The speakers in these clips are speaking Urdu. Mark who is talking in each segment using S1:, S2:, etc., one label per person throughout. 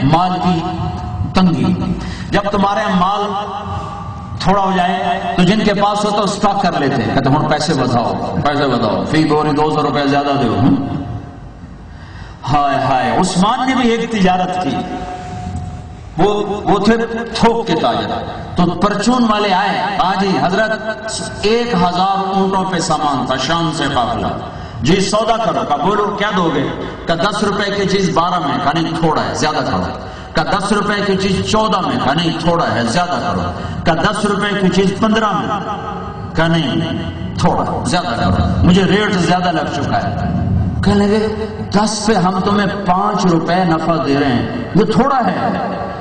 S1: مال کی تنگی. جب تمہارے مال تھوڑا ہو جائے تو جن کے پاس ہوتا اسٹاک کر لیتے ہیں, کہتے ہیں پیسے بتاؤ فی بوری 200 روپے زیادہ دو. ہائے ہائے, عثمان نے بھی ایک تجارت کی, وہ تھے تھوک کے تاجر. تو پرچون والے آئے, ہاں جی حضرت 1000 اونٹوں پہ سامان تھا, شام سے قافلہ, جی سودا کرو. کہا بولو کیا دو گے؟ کہ 10 روپے کی چیز 12 میں. کہا نہیں تھوڑا ہے, زیادہ کرو. کہ 10 روپے کی چیز 14 میں. کہا نہیں تھوڑا ہے, زیادہ کرو. کہ 10 روپے کی چیز 15 میں. کہا نہیں تھوڑا, زیادہ کرو, مجھے ریٹ زیادہ لگ چکا ہے. کہنے لگے 10 پہ ہم تمہیں 5 روپے نفع دے رہے ہیں, یہ تھوڑا ہے.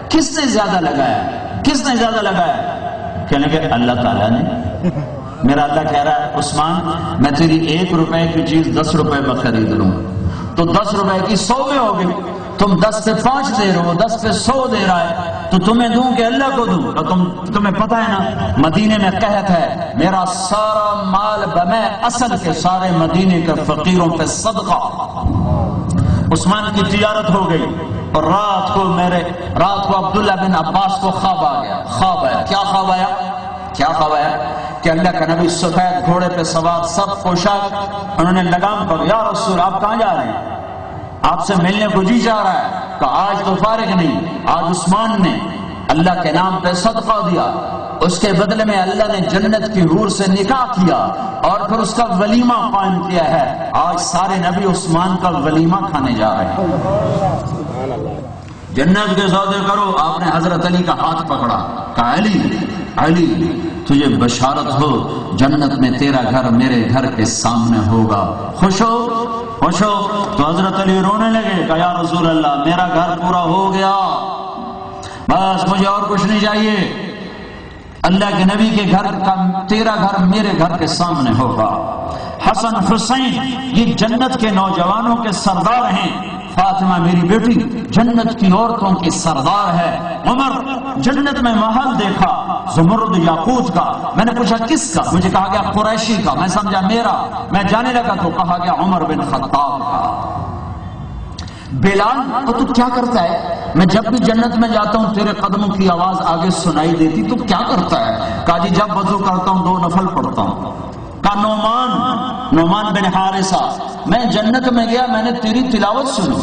S1: کس نے زیادہ لگایا؟ کس نے زیادہ لگایا؟ کہنے لگے اللہ تعالیٰ نے. میرا اللہ کہہ رہا ہے عثمان میں تیری 1 روپے کی چیز 10 روپے میں خرید لوں تو 10 روپے کی 100 میں ہوگی. تم 10 پہ 5 دے رہے ہو, 10 پہ 100 دے رہا ہے, تو تمہیں دوں کہ اللہ کو دوں؟ اور تمہیں پتہ ہے نا مدینے میں قحط ہے, میرا سارا مال بمے اصل کے سارے مدینے کے فقیروں پہ صدقہ. عثمان کی تجارت ہو گئی اور رات کو عبداللہ بن عباس کو خواب آ گیا. خواب آیا, کیا خواب آیا کہ اللہ کا نبی سفید گھوڑے پہ سوار, سب پوشاک, انہوں نے لگام پکڑی. یا رسول آپ کہاں جا رہے ہیں؟ آپ سے ملنے کو جی چاہ رہا ہے. کہ آج تو فارغ نہیں, آج عثمان نے اللہ کے نام پہ صدقہ دیا, اس کے بدلے میں اللہ نے جنت کی حور سے نکاح کیا اور پھر اس کا ولیمہ قائم کیا ہے. آج سارے نبی عثمان کا ولیمہ کھانے جا رہے ہیں. جنت کے سودے کرو. آپ نے حضرت علی کا ہاتھ پکڑا, کہا علی تجھے بشارت ہو, جنت میں تیرا گھر میرے گھر کے سامنے ہوگا, خوش ہو. تو حضرت علی رونے لگے, کہا یا رسول اللہ میرا گھر پورا ہو گیا, بس مجھے اور کچھ نہیں چاہیے. اللہ کے نبی کے گھر کا تیرا گھر میرے گھر کے سامنے ہوگا. حسن حسین یہ جنت کے نوجوانوں کے سردار ہیں. فاطمہ میری بیٹی جنت کی عورتوں کی سردار ہے. عمر جنت میں محل دیکھا زمرد یاقوت کا. میں نے پوچھا کس کا؟ مجھے کہا گیا قریشی کا. میں سمجھا میرا. میں جانے لگا تو کہا گیا عمر بن خطاب کا. بلال تو کیا کرتا ہے؟ میں جب بھی جنت میں جاتا ہوں تیرے قدموں کی آواز آگے سنائی دیتی, تو کیا کرتا ہے؟ کہا جی جب وضو کرتا ہوں 2 نفل پڑھتا ہوں. کہا نعمان بن حارثہ میں جنت میں گیا, میں نے تیری تلاوت سنی.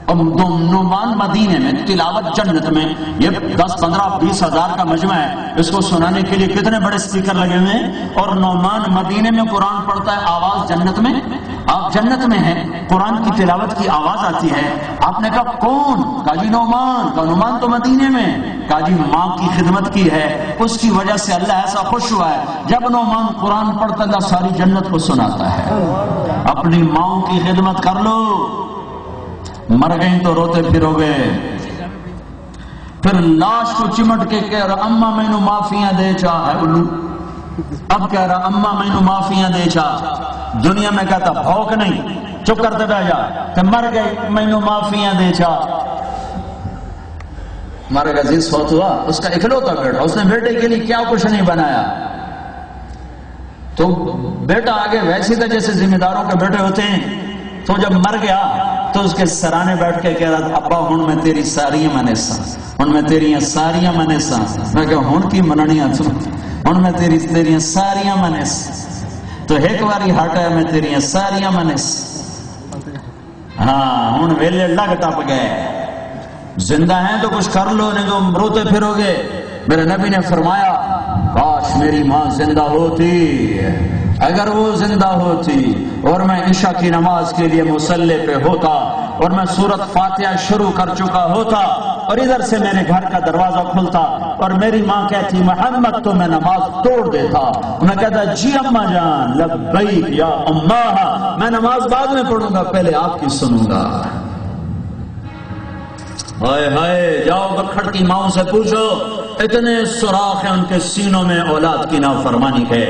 S1: اور نعمان مدینے میں, تلاوت جنت میں, یہ 10 15 20 ہزار کا مجمع ہے, اس کو سنانے کے لیے کتنے بڑے اسپیکر لگے ہوئے ہیں. اور نعمان مدینے میں قرآن پڑھتا ہے, آواز جنت میں. آپ جنت میں ہیں, قرآن کی تلاوت کی آواز آتی ہے. آپ نے کہا کون؟ کہا جی نعمان. کہا نعمان تو مدینے میں. کہا جی ماں کی خدمت کی ہے, اس کی وجہ سے اللہ ایسا خوش ہوا ہے. جب نعمان قرآن پڑھتا اللہ ساری جنت کو سناتا ہے. اپنی ماں کی خدمت کر لو, مر گئی تو روتے پھرو گے. پھر لاش کو چمٹ کے کہہ رہا اما مینو معافیاں دے چاہ ہے بلو. اب کہہ رہا اما مینو معافیاں دے چاہ. دنیا میں کہتا بھوک نہیں, چپ کرتے بیٹھ جا, کہ مر گئی مینو معافیاں دے چاہ. مر گیا عزیز فوت ہوا, اس کا اکلوتا بیٹا, اس نے بیٹے کے لیے کیا کچھ نہیں بنایا. تو بیٹا آگے ویسے تھا جیسے ذمہ داروں کے بیٹے ہوتے ہیں. تو جب مر گیا تو اس کے سرانے بیٹھ کے کہہ رہا ابا ہن میں تیری ساریاں منے سا, ہن میں تیریاں ساریاں منے سا. میں کہ ہن کی مننیاں تم, ہن میں تیریاں ساریاں منے سا. تو ایک باری ہٹا میں تیریاں ساریاں منے سا. ہاں ہن ویلے لگ ٹپ گئے. زندہ ہیں تو کچھ کر لو, نہیں تو روتے پھرو گے. میرے نبی نے فرمایا کاش میری ماں زندہ ہوتی, اگر وہ زندہ ہوتی اور میں عشاء کی نماز کے لیے مصلی پہ ہوتا اور میں سورت فاتحہ شروع کر چکا ہوتا اور ادھر سے میرے گھر کا دروازہ کھلتا اور میری ماں کہتی محمد, تو میں نماز توڑ دیتا. میں کہتا جی اما جان لبیک یا اماہا, میں نماز بعد میں پڑھوں گا, پہلے آپ کی سنوں گا. ہائے ہائے, جاؤ بکھڑ کی ماؤں سے پوچھو, اتنے سوراخ ہیں ان کے سینوں میں اولاد کی نافرمانی ہے.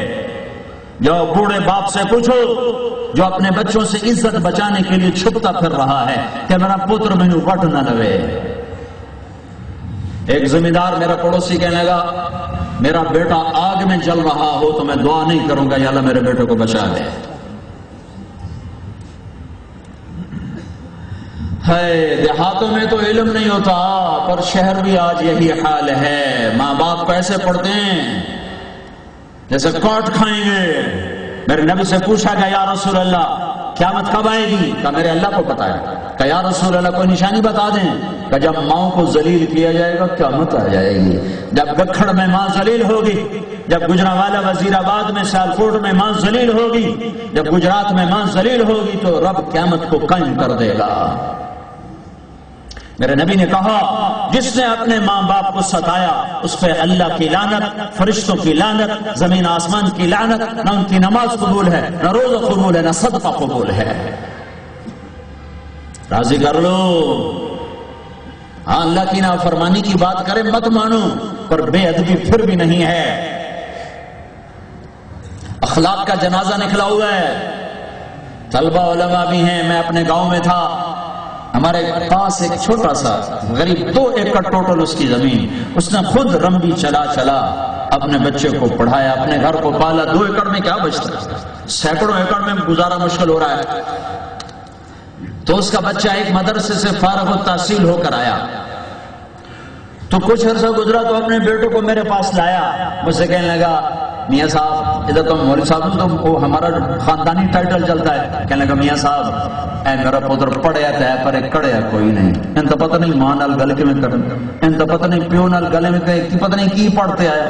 S1: جاؤ بوڑھے باپ سے پوچھو جو اپنے بچوں سے عزت بچانے کے لیے چھپتا پھر رہا ہے کہ میرا پتر مینو وٹ نہ لوے. ایک ذمہ دار میرا پڑوسی کہنے لگا میرا بیٹا آگ میں جل رہا ہو تو میں دعا نہیں کروں گا یا اللہ میرے بیٹے کو بچا لے. ہے دیہاتوں میں تو علم نہیں ہوتا، پر شہر بھی آج یہی حال ہے. ماں باپ کو ایسے پڑھتے ہیں جیسے کوٹ کھائیں گے. میرے نبی سے پوچھا گیا یا رسول اللہ قیامت کب آئے گی؟ کہا میرے اللہ کو پتا ہے. کہا یا رسول اللہ کوئی نشانی بتا دیں. کہ جب ماؤں کو ذلیل کیا جائے گا قیامت آ جائے گی. جب گکھڑ میں ماں ذلیل ہوگی، جب گجرانوالہ وزیر آباد میں سیالکوٹ میں ماں ذلیل ہوگی، جب گجرات میں ماں ذلیل ہوگی تو رب قیامت کو قائم کر دے گا. میرے نبی نے کہا جس نے اپنے ماں باپ کو ستایا اس پہ اللہ کی لعنت، فرشتوں کی لعنت، زمین آسمان کی لعنت. نہ ان کی نماز قبول ہے، نہ روزہ قبول ہے، نہ صدقہ قبول ہے. راضی کر لو. ہاں اللہ کی نافرمانی کی بات کرے مت مانو، پر بے ادبی پھر بھی نہیں ہے. اخلاق کا جنازہ نکلا ہوا ہے. طلبہ علماء بھی ہیں. میں اپنے گاؤں میں تھا، ہمارے پاس ایک چھوٹا سا غریب 2 ایکڑ ٹوٹل اس کی زمین، اس نے خود رمبی چلا اپنے بچے کو پڑھایا، اپنے گھر کو پالا. 2 ایکڑ میں کیا بچتا ہے؟ سینکڑوں ایکڑ میں گزارا مشکل ہو رہا ہے. تو اس کا بچہ ایک مدرسے سے فارغ التحصیل ہو کر آیا تو کچھ عرصہ گزرا تو اپنے بیٹے کو میرے پاس لایا. مجھ سے کہنے لگا میاں صاحب، ادھر تو مولوی صاحب تو ہمارا خاندانی ٹائٹل چلتا ہے. کہنے لگا میاں صاحب اے میرا پتر پڑھیا تے پر کڑیا کوئی نہیں. ان تو پتہ نہیں ماں نال گل میں کرن، ان تو پتہ نہیں پیو نال گلے میں کہ پتہ نہیں کی پڑھتے آیا.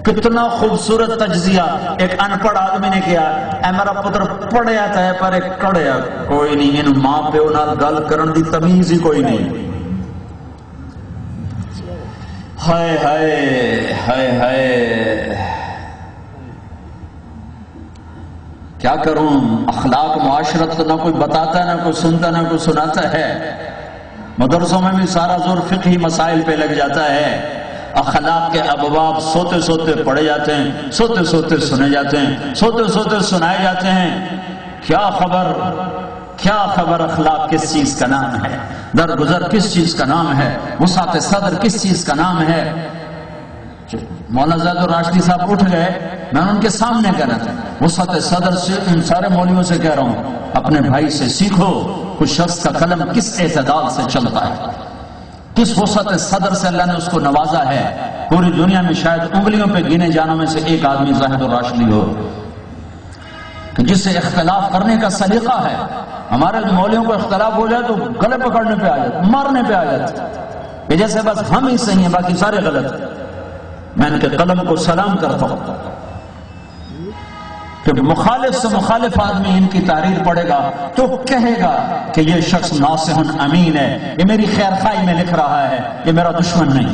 S1: کتنا خوبصورت تجزیہ ایک ان پڑھ آدمی نے کیا. اے میرا پتر پڑھیا تے پر کڑیا کوئی نہیں. ان ماں پیو نال گل کرن دی تمیز ہی کوئی نہیں. ہائے ہائے ہائے ہائے کیا کروں. اخلاق معاشرت تو نہ کوئی بتاتا، نہ کوئی سنتا، نہ کوئی سناتا ہے. مدرسوں میں بھی سارا زور فقہی مسائل پہ لگ جاتا ہے. اخلاق کے ابواب سوتے سوتے پڑھے جاتے ہیں، سوتے سوتے سنے جاتے ہیں، سوتے سوتے سنائے جاتے ہیں. کیا خبر اخلاق کس چیز کا نام ہے، درگزر کس چیز کا نام ہے، وسعت صدر کس چیز کا نام ہے. مولانا زید الراشدی صاحب اٹھ گئے، میں ان کے سامنے کہنا تھا وسعت صدر سے ان سارے مولویوں سے کہہ رہا ہوں اپنے بھائی سے سیکھو. کچھ شخص کا قلم کس اعتدال سے چلتا ہے، کس وسعت صدر سے اللہ نے اس کو نوازا ہے. پوری دنیا میں شاید انگلیوں پہ گنے جانوں میں سے ایک آدمی زاہد الراشدی ہو جس سے اختلاف کرنے کا سلیقہ ہے. ہمارے مولویوں کو اختلاف ہو جائے تو گلے پکڑنے پہ آ جاتے، مارنے پہ آ جاتے، جیسے بس ہم ہی صحیح ہیں باقی سارے غلط. میں ان کے قلم کو سلام کرتا ہوں کہ مخالف سے مخالف آدمی ان کی تحریر پڑھے گا تو کہے گا کہ یہ شخص ناصح امین ہے، یہ میری خیر خواہی میں لکھ رہا ہے، یہ میرا دشمن نہیں.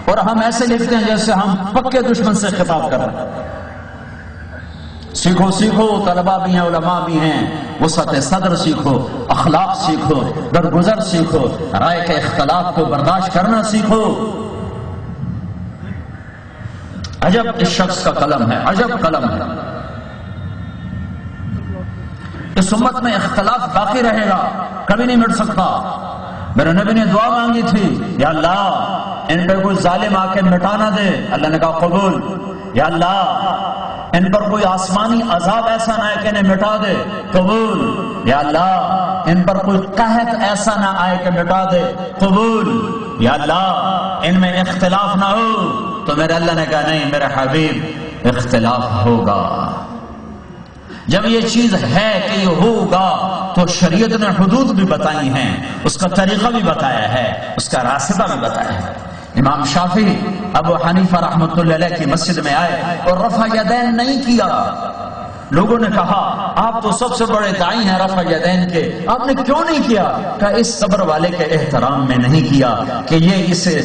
S1: اور ہم ایسے لکھتے ہیں جیسے ہم پکے دشمن سے خطاب کر رہے ہیں. سیکھو سیکھو، طلباء بھی ہیں، علماء بھی ہیں. وسعت صدر سیکھو، اخلاق سیکھو، درگزر سیکھو، رائے کے اختلاف کو برداشت کرنا سیکھو. عجب اس شخص کا قلم ہے، عجب قلم ہے. اس امت میں اختلاف باقی رہے گا، کبھی نہیں مٹ سکتا. میرے نبی نے دعا مانگی تھی یا اللہ ان پہ کوئی ظالم آ کے مٹا نہ دے. اللہ نے کہا قبول. یا اللہ ان پر کوئی آسمانی عذاب ایسا نہ آئے کہ انہیں مٹا دے. قبول. یا اللہ ان پر کوئی قحط ایسا نہ آئے کہ مٹا دے. قبول. یا اللہ ان میں اختلاف نہ ہو. تو میرے اللہ نے کہا نہیں میرے حبیب اختلاف ہوگا. جب یہ چیز ہے کہ یہ ہوگا تو شریعت نے حدود بھی بتائی ہیں، اس کا طریقہ بھی بتایا ہے، اس کا راستہ بھی بتایا ہے. امام شافعی ابو حنیفہ رحمۃ اللہ علیہ کی مسجد میں آئے اور رفع یدین نہیں کیا. لوگوں نے کہا آپ تو سب سے بڑے داعی ہیں رفع یدین کے، آپ نے کیوں نہیں کیا؟ کہ اس قبر والے کے احترام میں نہیں کیا کہ یہ اسے